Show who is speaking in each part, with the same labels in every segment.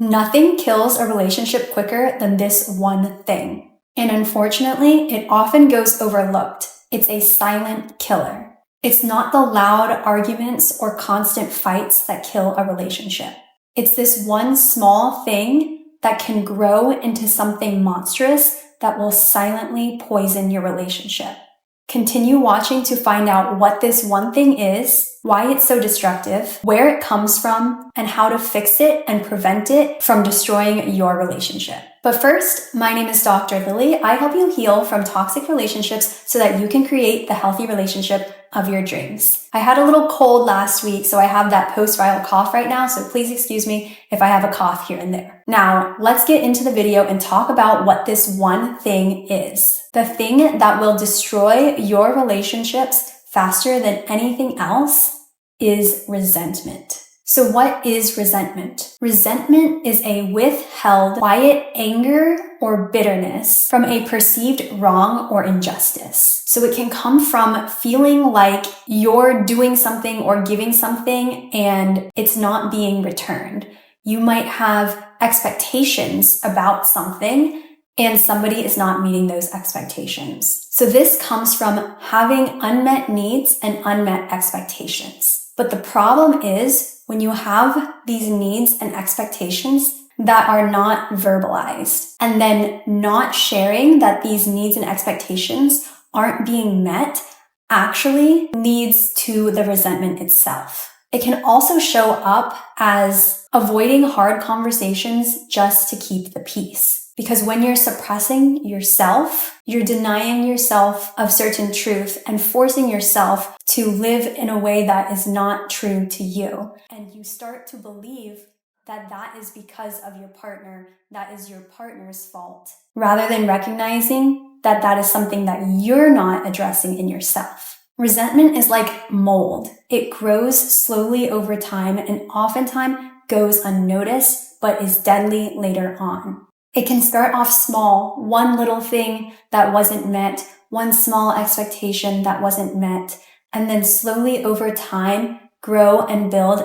Speaker 1: Nothing kills a relationship quicker than this one thing. And unfortunately, it often goes overlooked. It's a silent killer. It's not the loud arguments or constant fights that kill a relationship. It's this one small thing that can grow into something monstrous that will silently poison your relationship. Continue watching to find out what this one thing is, why it's so destructive, where it comes from, and how to fix it and prevent it from destroying your relationship. But first, my name is Dr. Lily. I help you heal from toxic relationships so that you can create the healthy relationship of your dreams. I had a little cold last week, so I have that post-viral cough right now, so please excuse me if I have a cough here and there. Now, let's get into the video and talk about what this one thing is. The thing that will destroy your relationships faster than anything else is resentment. So what is resentment? Resentment is a withheld, quiet anger or bitterness from a perceived wrong or injustice. So it can come from feeling like you're doing something or giving something and it's not being returned. You might have expectations about something and somebody is not meeting those expectations. So this comes from having unmet needs and unmet expectations. But the problem is when you have these needs and expectations that are not verbalized and then not sharing that these needs and expectations aren't being met actually leads to the resentment itself. It can also show up as avoiding hard conversations just to keep the peace. Because when you're suppressing yourself, you're denying yourself of certain truth and forcing yourself to live in a way that is not true to you. And you start to believe that that is because of your partner, that is your partner's fault, rather than recognizing that that is something that you're not addressing in yourself. Resentment is like mold. It grows slowly over time and oftentimes goes unnoticed, but is deadly later on. It can start off small, one little thing that wasn't met, one small expectation that wasn't met, and then slowly over time grow and build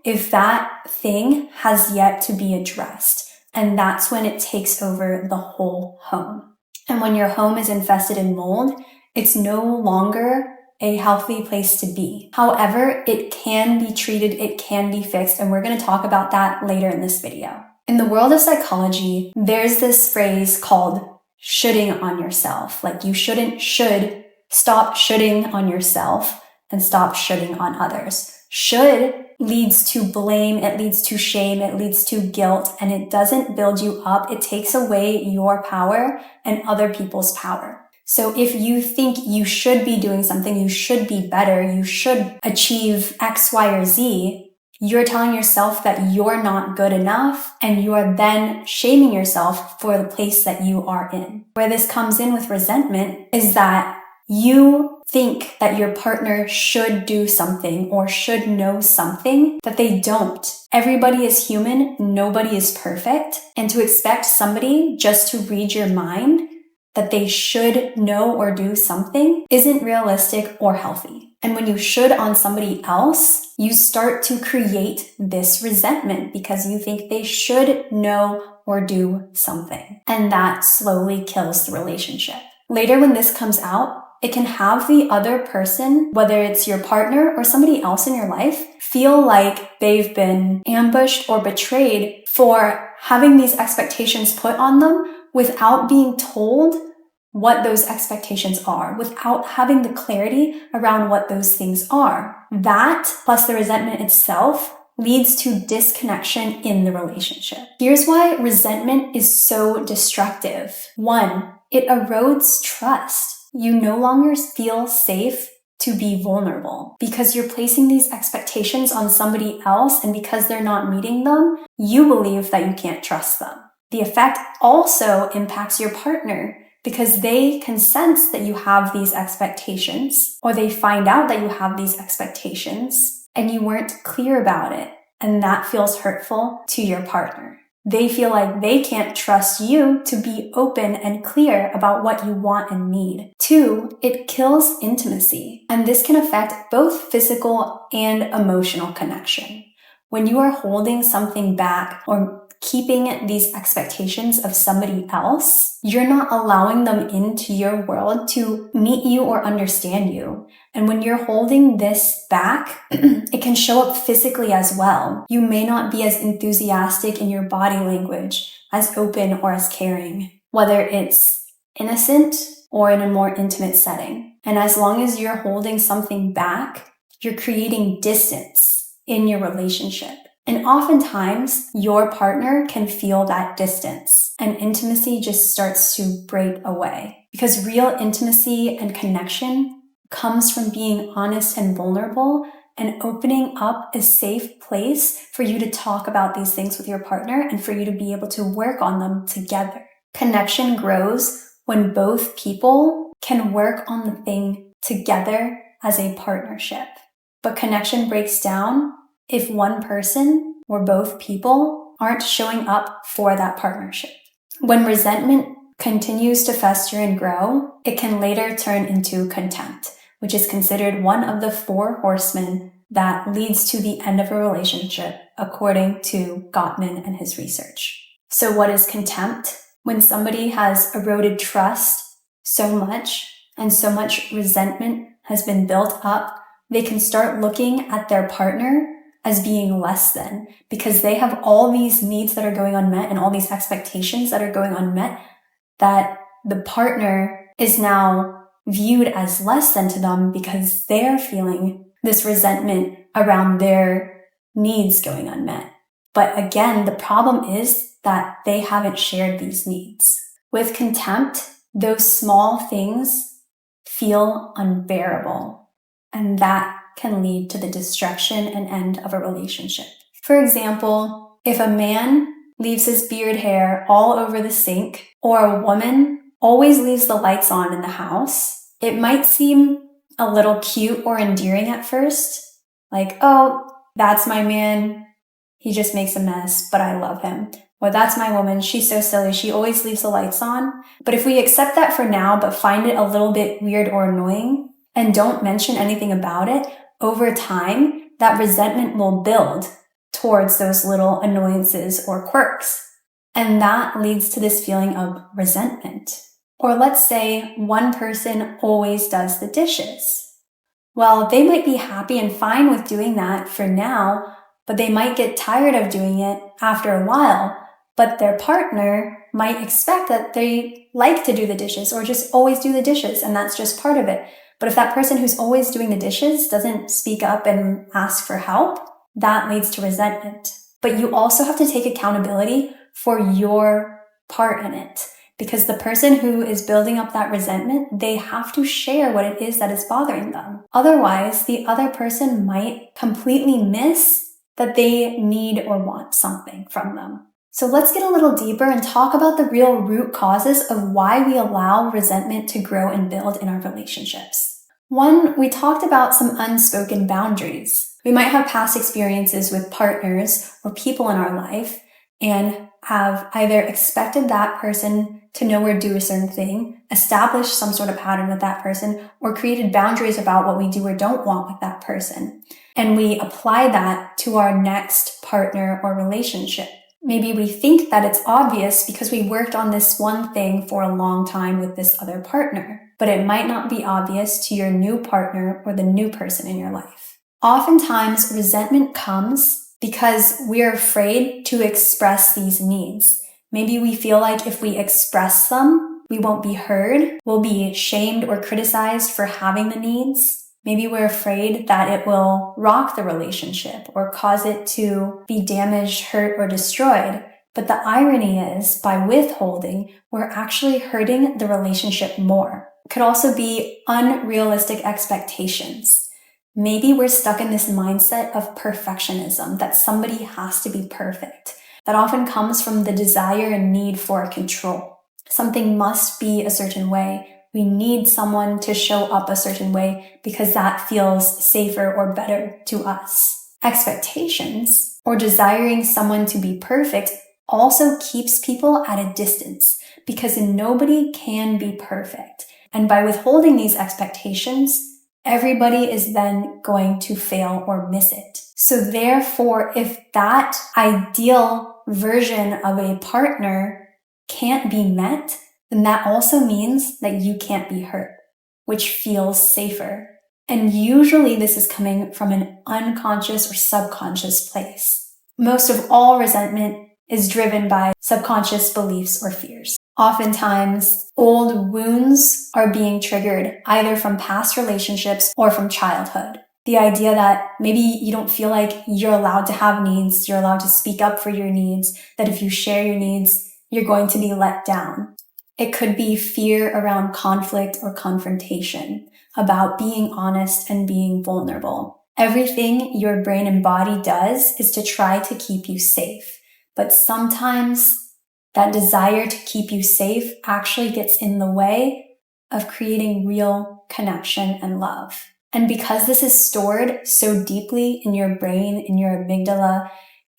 Speaker 1: if that thing has yet to be addressed. And that's when it takes over the whole home. And when your home is infested in mold, it's no longer a healthy place to be. However, it can be treated, it can be fixed, and we're going to talk about that later in this video. In the world of psychology, there's this phrase called shoulding on yourself. Like you should stop shoulding on yourself and stop shoulding on others. Should leads to blame, it leads to shame, it leads to guilt, and it doesn't build you up. It takes away your power and other people's power. So if you think you should be doing something, you should be better, you should achieve X, Y, or Z, you're telling yourself that you're not good enough, and you are then shaming yourself for the place that you are in. Where this comes in with resentment is that you think that your partner should do something or should know something that they don't. Everybody is human, nobody is perfect, and to expect somebody just to read your mind that they should know or do something isn't realistic or healthy. And when you should on somebody else, you start to create this resentment because you think they should know or do something. And that slowly kills the relationship. Later when this comes out, it can have the other person, whether it's your partner or somebody else in your life, feel like they've been ambushed or betrayed for having these expectations put on them without being told what those expectations are, without having the clarity around what those things are. That, plus the resentment itself, leads to disconnection in the relationship. Here's why resentment is so destructive. 1, it erodes trust. You no longer feel safe to be vulnerable because you're placing these expectations on somebody else, and because they're not meeting them, you believe that you can't trust them. The effect also impacts your partner because they can sense that you have these expectations, or they find out that you have these expectations and you weren't clear about it, and that feels hurtful to your partner. They feel like they can't trust you to be open and clear about what you want and need. 2, it kills intimacy, and this can affect both physical and emotional connection. When you are holding something back or keeping these expectations of somebody else, you're not allowing them into your world to meet you or understand you. And when you're holding this back, it can show up physically as well. You may not be as enthusiastic in your body language, as open or as caring, whether it's innocent or in a more intimate setting. And as long as you're holding something back, you're creating distance in your relationship. And oftentimes, your partner can feel that distance, and intimacy just starts to break away. Because real intimacy and connection comes from being honest and vulnerable and opening up a safe place for you to talk about these things with your partner and for you to be able to work on them together. Connection grows when both people can work on the thing together as a partnership. But connection breaks down if one person or both people aren't showing up for that partnership. When resentment continues to fester and grow, it can later turn into contempt, which is considered one of the 4 horsemen that leads to the end of a relationship, according to Gottman and his research. So what is contempt? When somebody has eroded trust so much and so much resentment has been built up, they can start looking at their partner as being less than, because they have all these needs that are going unmet and all these expectations that are going unmet, that the partner is now viewed as less than to them because they're feeling this resentment around their needs going unmet. But again, the problem is that they haven't shared these needs. With contempt, those small things feel unbearable, and that can lead to the destruction and end of a relationship. For example, if a man leaves his beard hair all over the sink, or a woman always leaves the lights on in the house, it might seem a little cute or endearing at first, like, oh, that's my man, he just makes a mess, but I love him. Or that's my woman, she's so silly, she always leaves the lights on. But if we accept that for now, but find it a little bit weird or annoying, and don't mention anything about it, over time, that resentment will build towards those little annoyances or quirks. And that leads to this feeling of resentment. Or let's say one person always does the dishes. Well, they might be happy and fine with doing that for now, but they might get tired of doing it after a while. But their partner might expect that they like to do the dishes or just always do the dishes, and that's just part of it. But if that person who's always doing the dishes doesn't speak up and ask for help, that leads to resentment. But you also have to take accountability for your part in it, because the person who is building up that resentment, they have to share what it is that is bothering them. Otherwise, the other person might completely miss that they need or want something from them. So let's get a little deeper and talk about the real root causes of why we allow resentment to grow and build in our relationships. One, we talked about some unspoken boundaries. We might have past experiences with partners or people in our life and have either expected that person to know or do a certain thing, established some sort of pattern with that person, or created boundaries about what we do or don't want with that person. And we apply that to our next partner or relationship. Maybe we think that it's obvious because we worked on this one thing for a long time with this other partner, but it might not be obvious to your new partner or the new person in your life. Oftentimes, resentment comes because we're afraid to express these needs. Maybe we feel like if we express them, we won't be heard, we'll be shamed or criticized for having the needs. Maybe we're afraid that it will rock the relationship or cause it to be damaged, hurt, or destroyed. But the irony is, by withholding, we're actually hurting the relationship more. It could also be unrealistic expectations. Maybe we're stuck in this mindset of perfectionism, that somebody has to be perfect. That often comes from the desire and need for control. Something must be a certain way. We need someone to show up a certain way because that feels safer or better to us. Expectations, or desiring someone to be perfect, also keeps people at a distance because nobody can be perfect. And by withholding these expectations, everybody is then going to fail or miss it. So therefore, if that ideal version of a partner can't be met, then that also means that you can't be hurt, which feels safer. And usually this is coming from an unconscious or subconscious place. Most of all resentment is driven by subconscious beliefs or fears. Oftentimes, old wounds are being triggered either from past relationships or from childhood. The idea that maybe you don't feel like you're allowed to have needs, you're allowed to speak up for your needs, that if you share your needs, you're going to be let down. It could be fear around conflict or confrontation, about being honest and being vulnerable. Everything your brain and body does is to try to keep you safe. But sometimes that desire to keep you safe actually gets in the way of creating real connection and love. And because this is stored so deeply in your brain, in your amygdala,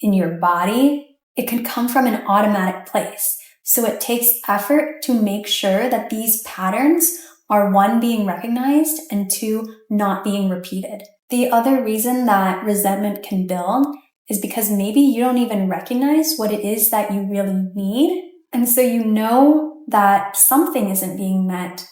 Speaker 1: in your body, it can come from an automatic place. So it takes effort to make sure that these patterns are, one, being recognized, and two, not being repeated. The other reason that resentment can build is because maybe you don't even recognize what it is that you really need. And so you know that something isn't being met,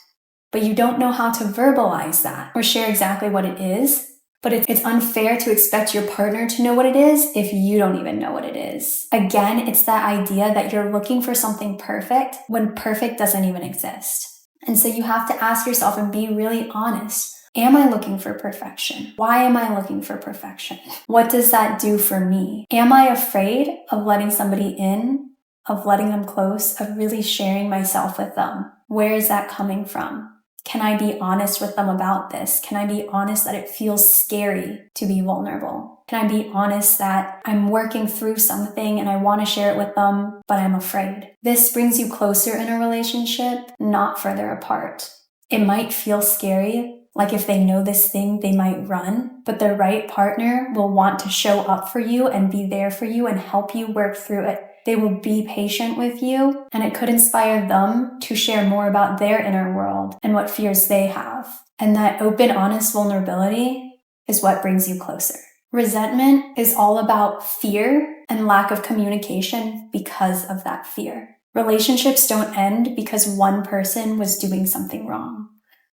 Speaker 1: but you don't know how to verbalize that or share exactly what it is. But it's unfair to expect your partner to know what it is if you don't even know what it is. Again, it's that idea that you're looking for something perfect when perfect doesn't even exist. And so you have to ask yourself and be really honest. Am I looking for perfection? Why am I looking for perfection? What does that do for me? Am I afraid of letting somebody in, of letting them close, of really sharing myself with them? Where is that coming from? Can I be honest with them about this? Can I be honest that it feels scary to be vulnerable? Can I be honest that I'm working through something and I want to share it with them, but I'm afraid? This brings you closer in a relationship, not further apart. It might feel scary, like if they know this thing, they might run, but the right partner will want to show up for you and be there for you and help you work through it. They will be patient with you, and it could inspire them to share more about their inner world and what fears they have. And that open, honest vulnerability is what brings you closer. Resentment is all about fear and lack of communication because of that fear. Relationships don't end because one person was doing something wrong.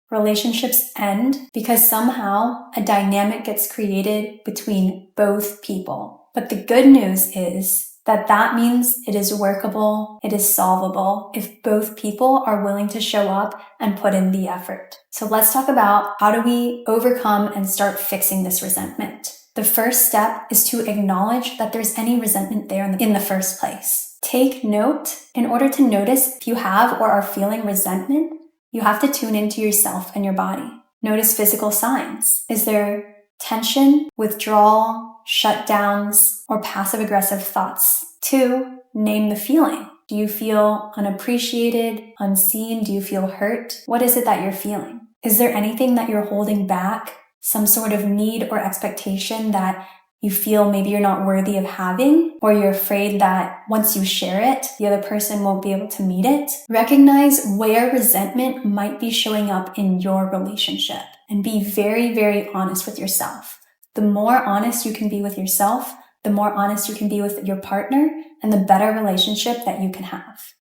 Speaker 1: Relationships end because somehow a dynamic gets created between both people. But the good news is that means it is workable, it is solvable if both people are willing to show up and put in the effort. So let's talk about how do we overcome and start fixing this resentment. The first step is to acknowledge that there's any resentment there in the first place. Take note. In order to notice if you have or are feeling resentment, you have to tune into yourself and your body. Notice physical signs. Is there tension, withdrawal, shutdowns, or passive-aggressive thoughts? 2, name the feeling. Do you feel unappreciated, unseen? Do you feel hurt? What is it that you're feeling? Is there anything that you're holding back? Some sort of need or expectation that you feel maybe you're not worthy of having, or you're afraid that once you share it, the other person won't be able to meet it? Recognize where resentment might be showing up in your relationship and be very, very honest with yourself. The more honest you can be with yourself, the more honest you can be with your partner, and the better relationship that you can have.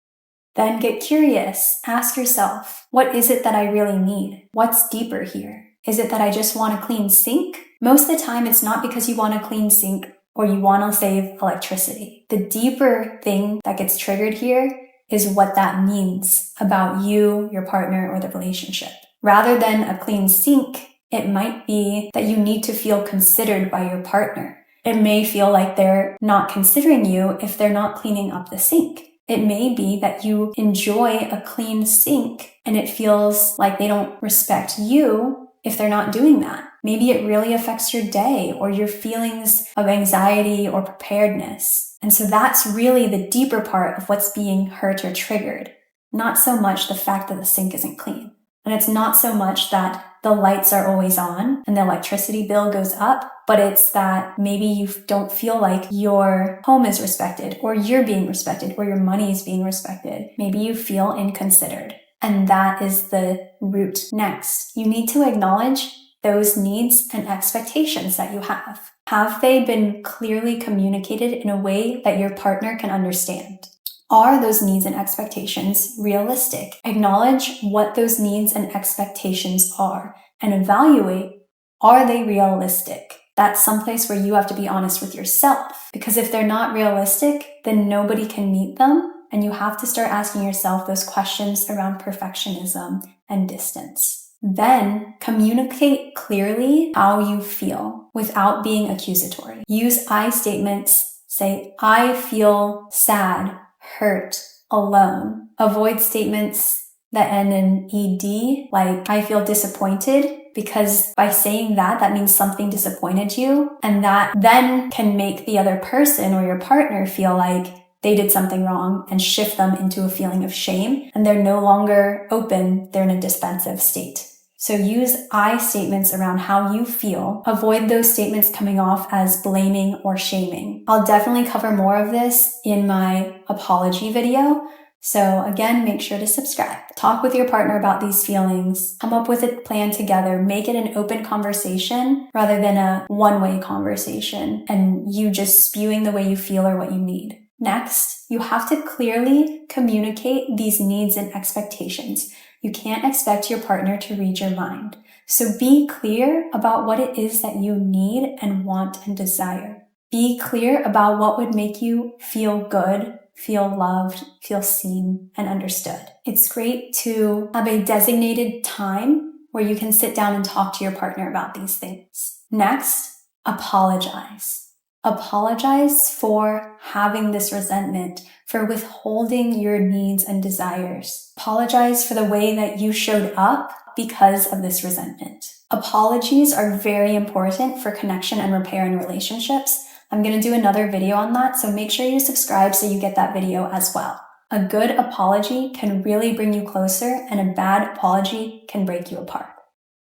Speaker 1: Then get curious. Ask yourself, what is it that I really need? What's deeper here? Is it that I just want a clean sink? Most of the time, it's not because you want a clean sink or you want to save electricity. The deeper thing that gets triggered here is what that means about you, your partner, or the relationship. Rather than a clean sink, it might be that you need to feel considered by your partner. It may feel like they're not considering you if they're not cleaning up the sink. It may be that you enjoy a clean sink and it feels like they don't respect you if they're not doing that. Maybe it really affects your day or your feelings of anxiety or preparedness. And so that's really the deeper part of what's being hurt or triggered. Not so much the fact that the sink isn't clean. And it's not so much that the lights are always on and the electricity bill goes up, but it's that maybe you don't feel like your home is respected or you're being respected or your money is being respected. Maybe you feel inconsidered. And that is the root next. You need to acknowledge those needs and expectations that you have? Have they been clearly communicated in a way that your partner can understand? Are those needs and expectations realistic? Acknowledge what those needs and expectations are and evaluate, are they realistic? That's someplace where you have to be honest with yourself, because if they're not realistic, then nobody can meet them, and you have to start asking yourself those questions around perfectionism and distance. Then communicate clearly how you feel without being accusatory. Use I statements. Say, I feel sad, hurt, alone. Avoid statements that end in ed, like I feel disappointed, because by saying that means something disappointed you, and that then can make the other person or your partner feel like they did something wrong and shift them into a feeling of shame, and they're no longer open, they're in a defensive state. So use I statements around how you feel. Avoid those statements coming off as blaming or shaming. I'll definitely cover more of this in my apology video. So again, make sure to subscribe. Talk with your partner about these feelings. Come up with a plan together. Make it an open conversation rather than a one-way conversation and you just spewing the way you feel or what you need. Next, you have to clearly communicate these needs and expectations. You can't expect your partner to read your mind. So be clear about what it is that you need and want and desire. Be clear about what would make you feel good, feel loved, feel seen, and understood. It's great to have a designated time where you can sit down and talk to your partner about these things. Next, apologize. Apologize for having this resentment, for withholding your needs and desires. Apologize for the way that you showed up because of this resentment. Apologies are very important for connection and repair in relationships. I'm going to do another video on that, so make sure you subscribe so you get that video as well. A good apology can really bring you closer, and a bad apology can break you apart.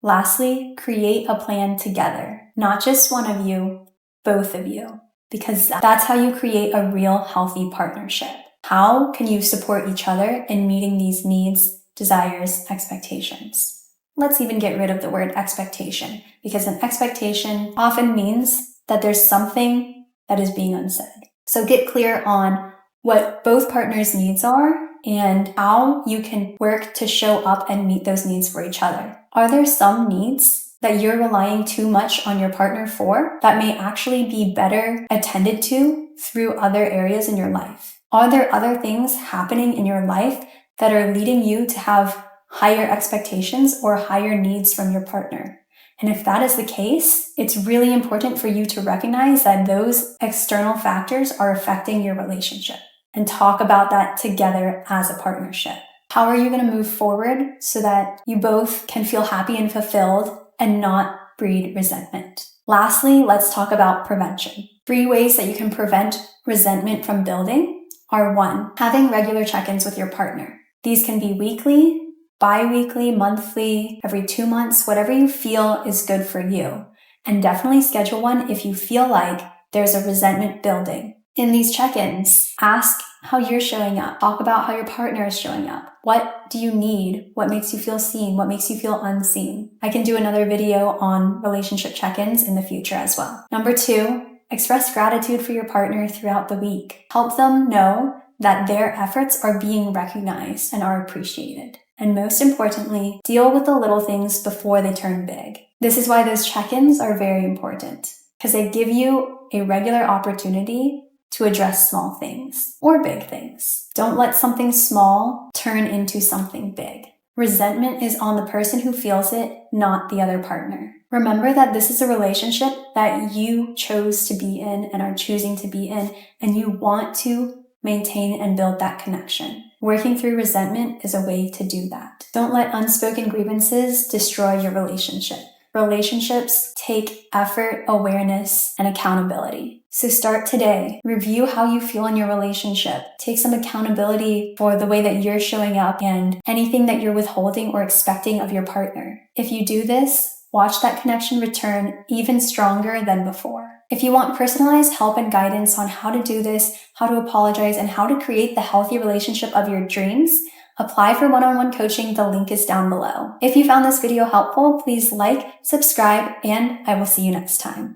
Speaker 1: Lastly, create a plan together. Not just one of you, both of you, because that's how you create a real healthy partnership. How can you support each other in meeting these needs, desires, expectations? Let's even get rid of the word expectation, because an expectation often means that there's something that is being unsaid. So get clear on what both partners' needs are and how you can work to show up and meet those needs for each other. Are there some needs that you're relying too much on your partner for that may actually be better attended to through other areas in your life? Are there other things happening in your life that are leading you to have higher expectations or higher needs from your partner? And if that is the case, it's really important for you to recognize that those external factors are affecting your relationship and talk about that together as a partnership. How are you going to move forward so that you both can feel happy and fulfilled and not breed resentment? Lastly, let's talk about prevention. 3 ways that you can prevent resentment from building are 1, having regular check-ins with your partner. These can be weekly, bi-weekly, monthly, every 2 months, whatever you feel is good for you. And definitely schedule one if you feel like there's a resentment building. In these check-ins, ask how you're showing up. Talk about how your partner is showing up. What do you need? What makes you feel seen? What makes you feel unseen? I can do another video on relationship check-ins in the future as well. Number 2, express gratitude for your partner throughout the week. Help them know that their efforts are being recognized and are appreciated. And most importantly, deal with the little things before they turn big. This is why those check-ins are very important, because they give you a regular opportunity to address small things or big things. Don't let something small turn into something big. Resentment is on the person who feels it, not the other partner. Remember that this is a relationship that you chose to be in and are choosing to be in, and you want to maintain and build that connection. Working through resentment is a way to do that. Don't let unspoken grievances destroy your relationship. Relationships take effort, awareness, and accountability. So start today. Review how you feel in your relationship. Take some accountability for the way that you're showing up and anything that you're withholding or expecting of your partner. If you do this, watch that connection return even stronger than before. If you want personalized help and guidance on how to do this, how to apologize, and how to create the healthy relationship of your dreams, Apply for one-on-one coaching. The link is down below. If you found this video helpful, please like, subscribe, and I will see you next time.